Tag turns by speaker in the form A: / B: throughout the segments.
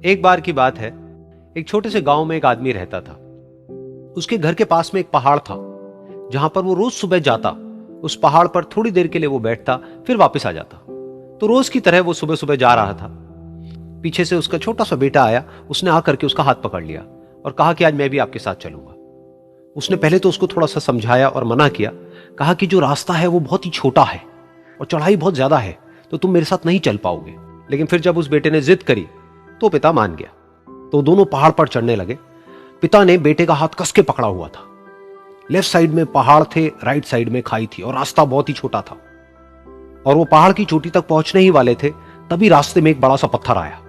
A: एक बार की बात है, एक छोटे से गांव में एक आदमी रहता था। उसके घर के पास में एक पहाड़ था, जहां पर वो रोज सुबह जाता। उस पहाड़ पर थोड़ी देर के लिए वो बैठता, फिर वापस आ जाता। तो रोज की तरह वो सुबह सुबह जा रहा था। पीछे से उसका छोटा सा बेटा आया। उसने आकर के उसका हाथ पकड़ लिया और कहा कि आज मैं भी आपके साथ चलूंगा। उसने पहले तो उसको थोड़ा सा समझाया और मना किया। कहा कि जो रास्ता है वो बहुत ही छोटा है और चढ़ाई बहुत ज्यादा है, तो तुम मेरे साथ नहीं चल पाओगे। लेकिन फिर जब उस बेटे ने जिद करी तो पिता मान गया। तो दोनों पहाड़ पर चढ़ने लगे। पिता ने बेटे का हाथ कस के पकड़ा हुआ था। लेफ्ट साइड में पहाड़ थे, राइट साइड में खाई थी और रास्ता बहुत ही छोटा था। और वो पहाड़ की चोटी तक पहुंचने ही वाले थे, तभी रास्ते में एक बड़ा सा पत्थर आया।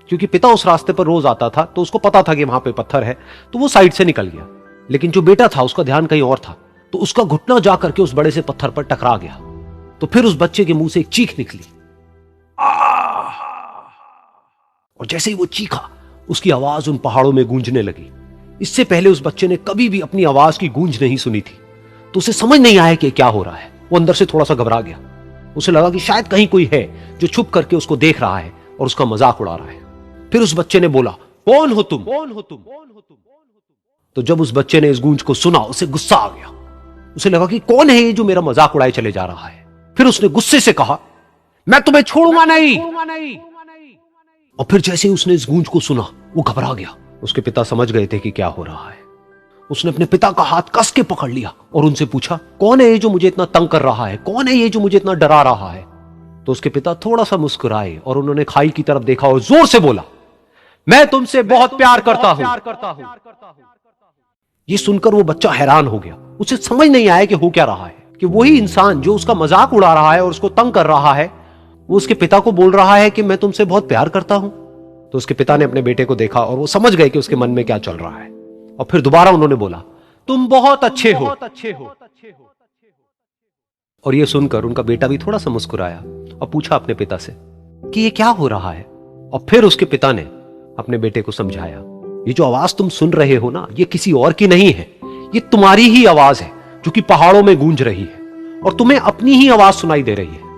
A: क्योंकि पिता उस रास्ते पर रोज आता था, तो उसको पता था कि वहां पे पत्थर है, तो वो साइड से निकल गया। लेकिन जो बेटा था उसका ध्यान कहीं और था, तो उसका घुटना जा करके उस बड़े से पत्थर पर टकरा गया। तो फिर उस बच्चे के मुंह से एक चीख निकली। और जैसे ही वो चीखा, उसकी आवाज उन पहाड़ों में गूंजने लगी। इससे पहले उस बच्चे ने कभी भी अपनी आवाज की गूंज नहीं सुनी थी, तो उसे समझ नहीं आया कि क्या हो रहा है। वो अंदर से थोड़ा सा घबरा गया। उसे लगा कि शायद कहीं कोई है जो छुप करके उसको देख रहा है और उसका मजाक उड़ा रहा है। फिर उस बच्चे ने बोला, कौन हो तुम? कौन हो तुम? तो जब उस बच्चे ने इस गूंज को सुना, उसे गुस्सा आ गया। उसे लगा कि कौन है ये जो मेरा मजाक उड़ाए चले जा रहा है। फिर उसने गुस्से से कहा, मैं तुम्हें छोड़ूंगा नहीं। और फिर जैसे ही उसने इस गूंज को सुना, वो घबरा गया। उसके पिता समझ गए थे कि क्या हो रहा है। उसने अपने पिता का हाथ कस के पकड़ लिया और उनसे पूछा, कौन है ये जो मुझे इतना तंग कर रहा है? कौन है ये जो मुझे इतना डरा रहा है? तो उसके पिता थोड़ा सा मुस्कुराए और उन्होंने खाई की तरफ देखा और जोर से बोला, मैं तुमसे बहुत प्यार करता हूं। ये सुनकर वो बच्चा हैरान हो गया। उसे समझ नहीं आया कि हो क्या रहा है, कि वही इंसान जो उसका मजाक उड़ा रहा है और उसको तंग कर रहा है, वो उसके पिता को बोल रहा है कि मैं तुमसे बहुत प्यार करता हूं। तो उसके पिता ने अपने बेटे को देखा और वो समझ गए कि उसके मन में क्या चल रहा है। और फिर दोबारा उन्होंने बोला, तुम बहुत अच्छे हो। और ये सुनकर उनका बेटा भी थोड़ा सा मुस्कुराया और पूछा अपने पिता से कि ये क्या हो रहा है। और फिर उसके पिता ने अपने बेटे को समझाया, ये जो आवाज तुम सुन रहे हो ना, ये किसी और की नहीं है, ये तुम्हारी ही आवाज है जो कि पहाड़ों में गूंज रही है। और तुम्हें अपनी ही आवाज सुनाई दे रही है।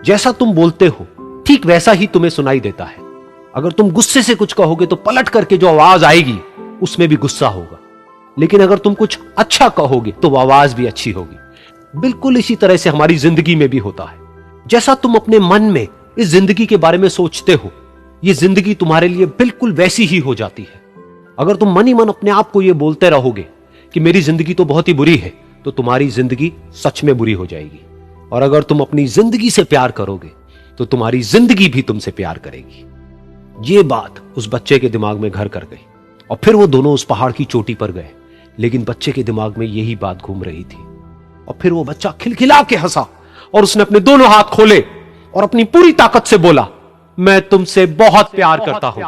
A: जैसा तुम बोलते हो ठीक वैसा ही तुम्हें सुनाई देता है। अगर तुम गुस्से से कुछ कहोगे तो पलट करके जो आवाज आएगी उसमें भी गुस्सा होगा। लेकिन अगर तुम कुछ अच्छा कहोगे तो वो आवाज भी अच्छी होगी। बिल्कुल इसी तरह से हमारी जिंदगी में भी होता है। जैसा तुम अपने मन में इस जिंदगी के बारे में सोचते हो, ये जिंदगी तुम्हारे लिए बिल्कुल वैसी ही हो जाती है। अगर तुम मन ही मन अपने आप को ये बोलते रहोगे कि मेरी जिंदगी तो बहुत ही बुरी है, तो तुम्हारी जिंदगी सच में बुरी हो जाएगी। और अगर तुम अपनी जिंदगी से प्यार करोगे तो तुम्हारी जिंदगी भी तुमसे प्यार करेगी। ये बात उस बच्चे के दिमाग में घर कर गई और फिर वो दोनों उस पहाड़ की चोटी पर गए। लेकिन बच्चे के दिमाग में यही बात घूम रही थी। और फिर वो बच्चा खिलखिला के हंसा और उसने अपने दोनों हाथ खोले और अपनी पूरी ताकत से बोला, मैं तुमसे बहुत प्यार करता हूं।